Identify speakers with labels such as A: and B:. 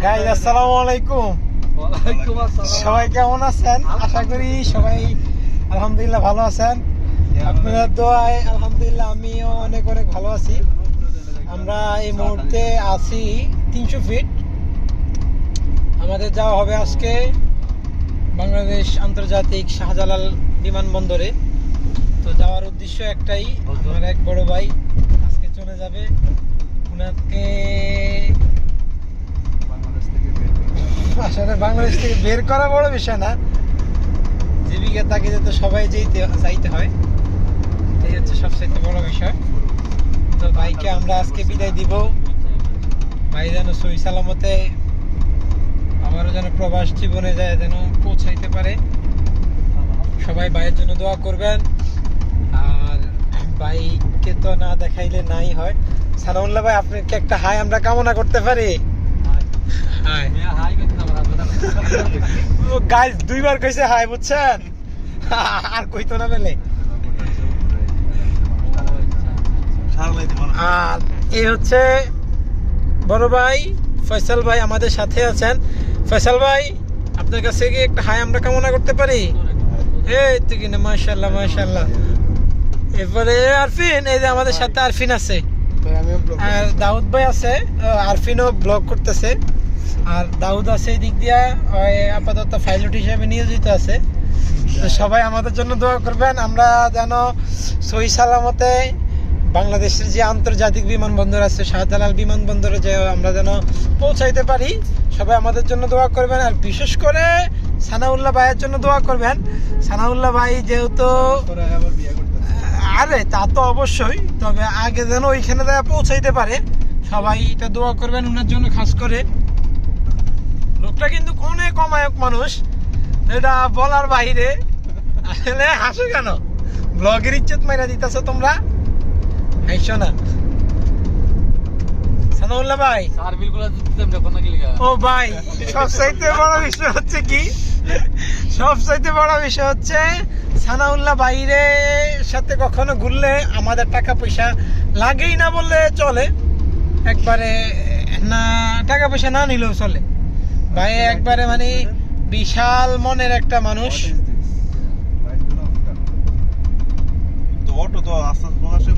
A: Guys আসসালামু আলাইকুম।
B: ওয়ালাইকুম আসসালাম।
A: সবাই কেমন আছেন? আশা করি সবাই আলহামদুলিল্লাহ ভালো আছেন। আপনাদের দোয়ায় আলহামদুলিল্লাহ আমিও অনেক অনেক ভালো আছি। আমরা এই মুহূর্তে আছি 300 ফিট। আমাদের যাওয়া হবে আজকে বাংলাদেশ আন্তর্জাতিক শাহজালাল বিমানবন্দরে। তো যাওয়ার উদ্দেশ্য একটাই, আমার এক বড় ভাই আজকে চলে যাবে। ওনাকে আসলে বাংলাদেশ থেকে বের করা বড় বিষয় না, জীবিকা তাগিদে তো সবাই যাইতে হয়, এই হচ্ছে সবচেয়ে বড় বিষয়। তো ভাইকে আমরা আজকে বিদায় দিব। ভাই যেন সহি সালামতে আমারও যেন প্রবাস জীবনে যায় যেন পৌঁছাইতে পারে। সবাই ভাইয়ের জন্য দোয়া করবেন। আর ভাইকে তো না দেখাইলে নাই হয়। সালামুল্লাহ ভাই, আপনাকে একটা হাই আমরা কামনা করতে পারি? হাই গাইস, দুইবার কইছে হাই, বুঝছেন? আর কইতো না বেলে। আর এই হচ্ছে বড় ভাই ফয়সাল ভাই আমাদের সাথে আছেন। ফয়সাল ভাই, আপনার কাছে কি একটা হাই আমরা কামনা করতে পারি? এই তো কিনা, মাশাআল্লাহ মাশাআল্লাহ। এরপরে আরফিন, এই যে আমাদের সাথে আরফিন আছে, আর দাউদ ভাই আছে। আরফিনও ব্লগ করতেছে, আর দাউদ আছে এই দিক দিয়া, আপাতত পাইলট হিসেবে নিয়োজিত আছে। তো সবাই আমাদের জন্য দোয়া করবেন, আমরা যেন সহি সালামতে বাংলাদেশের যে আন্তর্জাতিক বিমানবন্দর আছে শাহজালাল বিমানবন্দরে যে আমরা যেন পৌঁছাইতে পারি। সবাই আমাদের জন্য দোয়া করবেন, আর বিশেষ করে সানাউল্লাহ ভাইয়ের জন্য দোয়া করবেন। সানাউল্লাহ ভাই যেহেতু, আরে তা তো অবশ্যই, তবে আগে যেন ওইখানে পৌঁছাইতে পারে, সবাই এটা দোয়া করবেন ওনার জন্য খাস করে। লোকটা কিন্তু অনেক অমায়ক মানুষ, এটা বলার বাইরে। আসলে হাসো কেন? ব্লগের ইজ্জত মাইরা দিতেছো তোমরা, হাসো না। সানাউল্লাহ ভাই, ও ভাই, সবচাইতে বড় বিষয় হচ্ছে কি, সবচাইতে বড় বিষয় হচ্ছে সানাউল্লাহ বাইরে সাথে কখনো ঘুরলে আমাদের টাকা পয়সা লাগেই না বললে চলে, একবারে না টাকা পয়সা না নিলেও চলে। ভাই একবারে মানে বিশাল মনের একটা মানুষ।
B: অটো তো আস্তে আস্তে